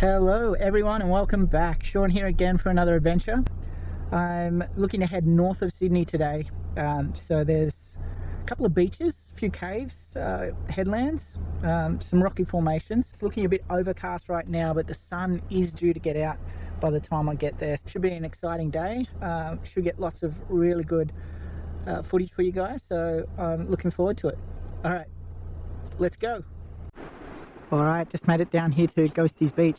Hello everyone and welcome back. Sean here again for another adventure. I'm looking to head north of Sydney today. So there's a couple of beaches, a few caves, headlands, some rocky formations. It's looking a bit overcast right now, but the sun is due to get out by the time I get there. Should be an exciting day. Should get lots of really good footage for you guys, so I'm looking forward to it. Alright, let's go. Alright, just made it down here to Ghosties Beach.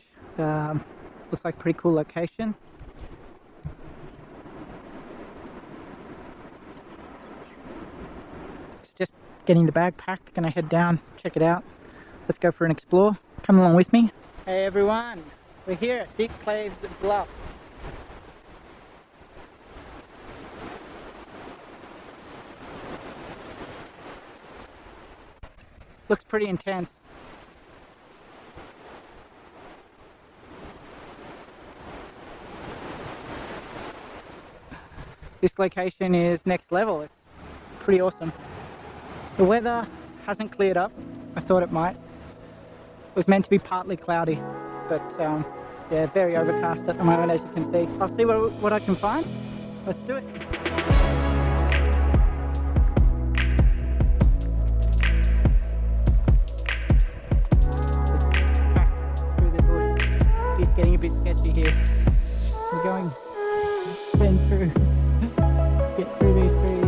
Looks like a pretty cool location. So just getting the bag packed, gonna head down, check it out. Let's go for an explore. Come along with me. Hey everyone, we're here at Dick Clave's Bluff. Looks pretty intense. This location is next level. It's pretty awesome. The weather hasn't cleared up. I thought it might. It was meant to be partly cloudy, but yeah, very overcast at the moment, as you can see. I'll see what I can find. Let's do it. Just back through the bush. It's getting a bit sketchy here. We're going bend through. Get through these trees.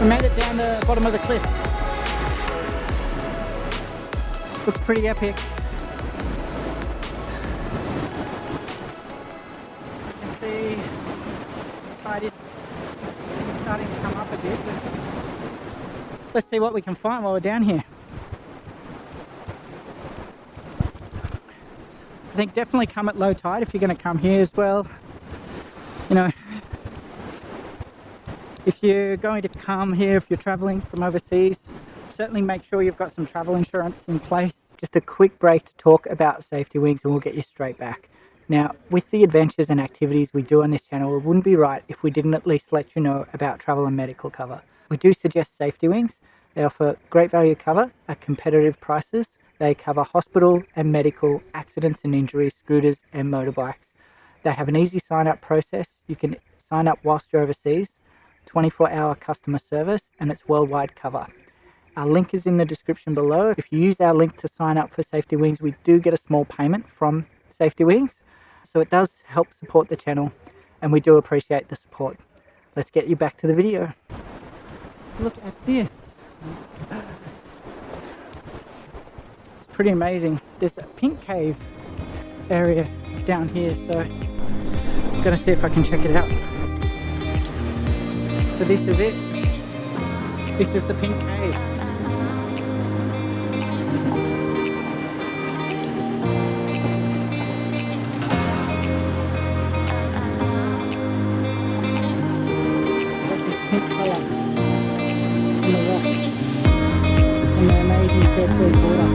We made it down the bottom of the cliff. Looks pretty epic. You can see the tide is starting to come up a bit. Let's see what we can find while we're down here. I think definitely come at low tide if you're going to come here as well. You know, if you're going to come here, if you're traveling from overseas, certainly make sure you've got some travel insurance in place. Just a quick break to talk about safety wings and we'll get you straight back. Now, with the adventures and activities we do on this channel, it wouldn't be right if we didn't at least let you know about travel and medical cover. We do suggest safety wings. They offer great value cover at competitive prices. They cover hospital and medical, accidents and injuries, scooters and motorbikes. They have an easy sign-up process. You can sign up whilst you're overseas. 24-hour customer service, and it's worldwide cover. Our link is in the description below. If you use our link to sign up for Safety Wings, we do get a small payment from Safety Wings, so it does help support the channel, and we do appreciate the support. Let's get you back to the video. Look at this. It's pretty amazing. There's a pink cave area down here, so I'm gonna see if I can check it out. So this is it. This is the pink cave. Got this pink colour on the rocks and the amazing turquoise water.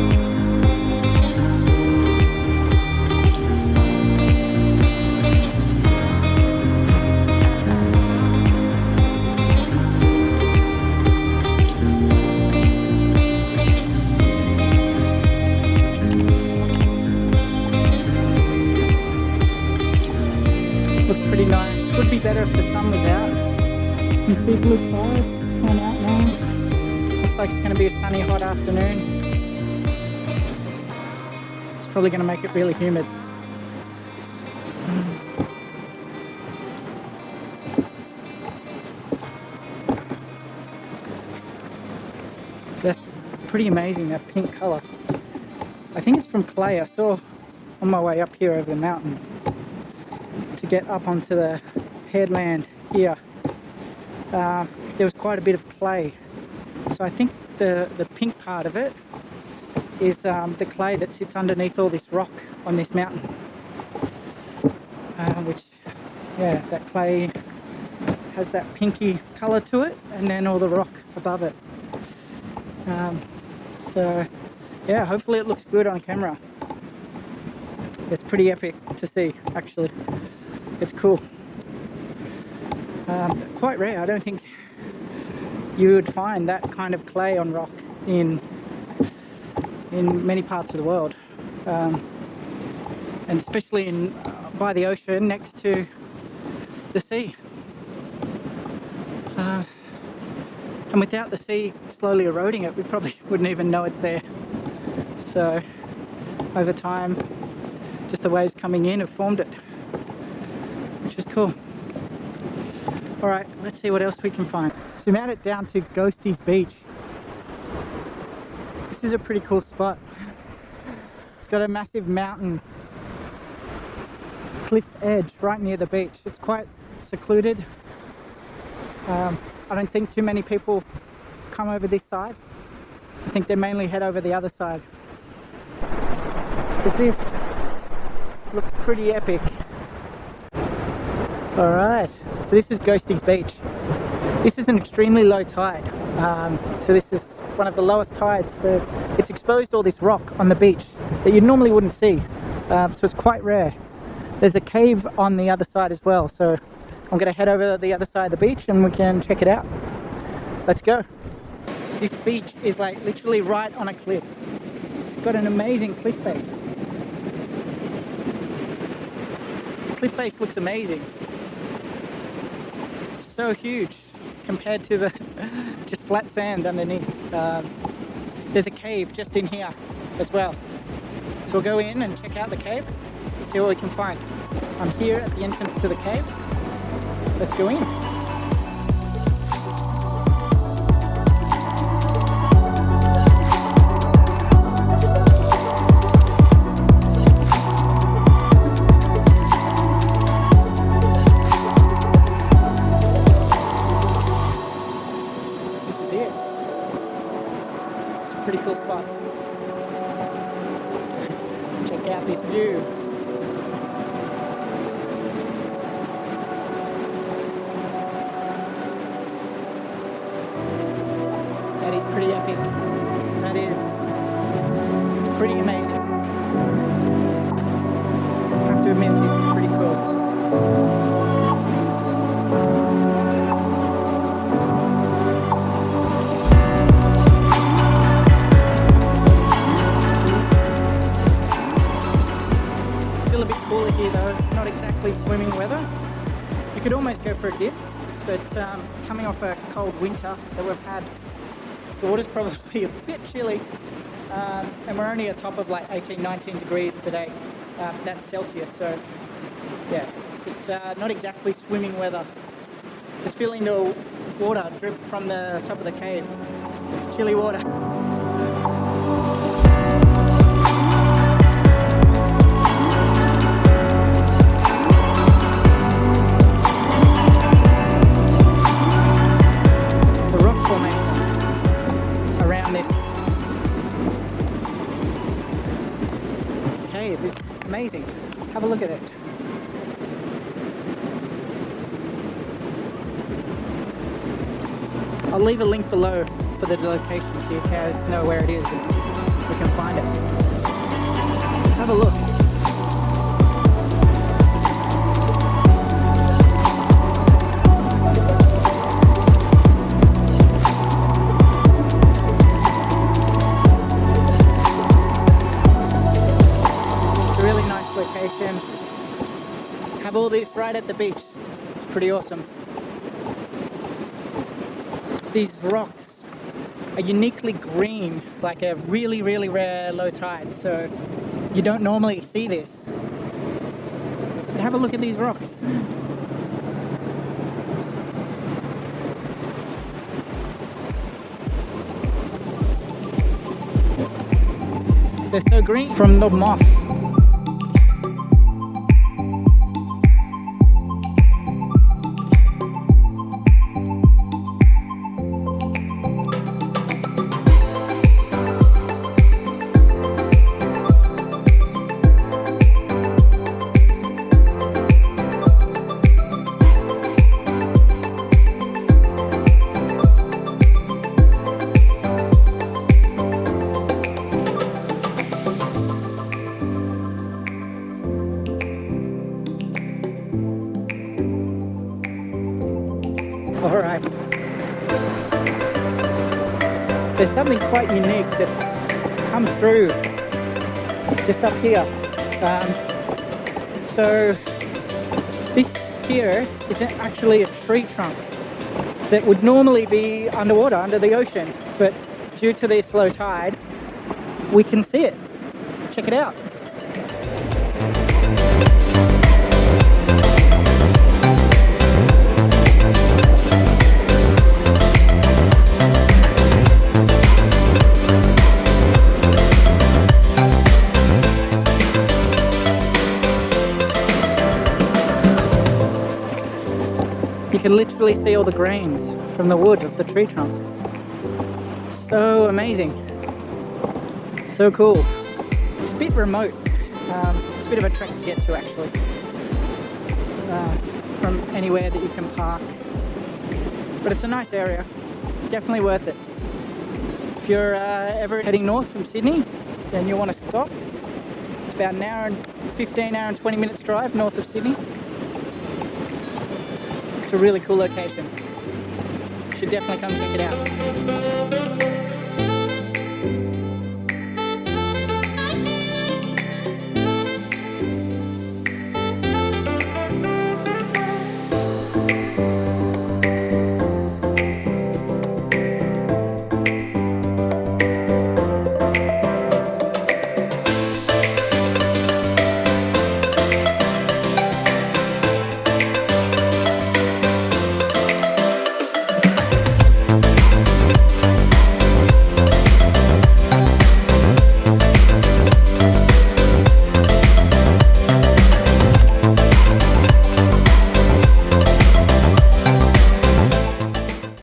Looks pretty nice. Would be better if the sun was out. You can see blue clouds coming out now. Looks like it's going to be a sunny, hot afternoon. It's probably going to make it really humid. That's pretty amazing, that pink colour. I think it's from clay. I saw on my way up here over the mountain to get up onto the headland here. There was quite a bit of clay, so I think the pink part of it is the clay that sits underneath all this rock on this mountain, which yeah, that clay has that pinky colour to it, and then all the rock above it. So yeah, hopefully it looks good on camera. It's pretty epic to see, actually. It's cool. Quite rare. I don't think you would find that kind of clay on rock in many parts of the world, and especially by the ocean next to the sea. And without the sea slowly eroding it, we probably wouldn't even know it's there. So over time, just the waves coming in have formed it, which is cool. Alright, let's see what else we can find. Zoom out it down to Ghosties Beach. This is a pretty cool spot. It's got a massive mountain cliff edge right near the beach. It's quite secluded. I don't think too many people come over this side. I think they mainly head over the other side. But this looks pretty epic. Alright, so this is Ghosties Beach. This is an extremely low tide. So this is one of the lowest tides. So it's exposed all this rock on the beach that you normally wouldn't see. So it's quite rare. There's a cave on the other side as well. So I'm going to head over to the other side of the beach and we can check it out. Let's go. This beach is like literally right on a cliff. It's got an amazing cliff face. The cliff face looks amazing. It's so huge compared to the just flat sand underneath. There's a cave just in here as well. So we'll go in and check out the cave, see what we can find. I'm here at the entrance to the cave. Let's go in. This is it. It's a pretty cool spot. Check out this view. That is pretty epic. That is pretty amazing. I have to admit, this is pretty cool. Still a bit cooler here though, not exactly swimming weather. You could almost go for a dip, but coming off a cold winter that we've had, the water's probably a bit chilly, and we're only at top of like 18-19 degrees today. That's Celsius, so yeah, it's not exactly swimming weather. Just feeling the water drip from the top of the cave. It's chilly water. The rock formation around this cave is amazing. Have a look at it. I'll leave a link below for the location so you guys know where it is and we can find it. Have a look. Location. Have all this right at the beach. It's pretty awesome. These rocks are uniquely green, like a really rare low tide, so you don't normally see this. But have a look at these rocks. They're so green from the moss. Alright. There's something quite unique that's come through just up here. So this here is actually a tree trunk that would normally be underwater, under the ocean, but due to this low tide, we can see it. Check it out. You can literally see all the grains from the wood of the tree trunk. So amazing. So cool. It's a bit remote. It's a bit of a trek to get to actually. From anywhere that you can park. But it's a nice area. Definitely worth it. If you're ever heading north from Sydney, then you'll want to stop. It's about an hour and 15, hour and 20 minutes drive north of Sydney. It's a really cool location. You should definitely come check it out.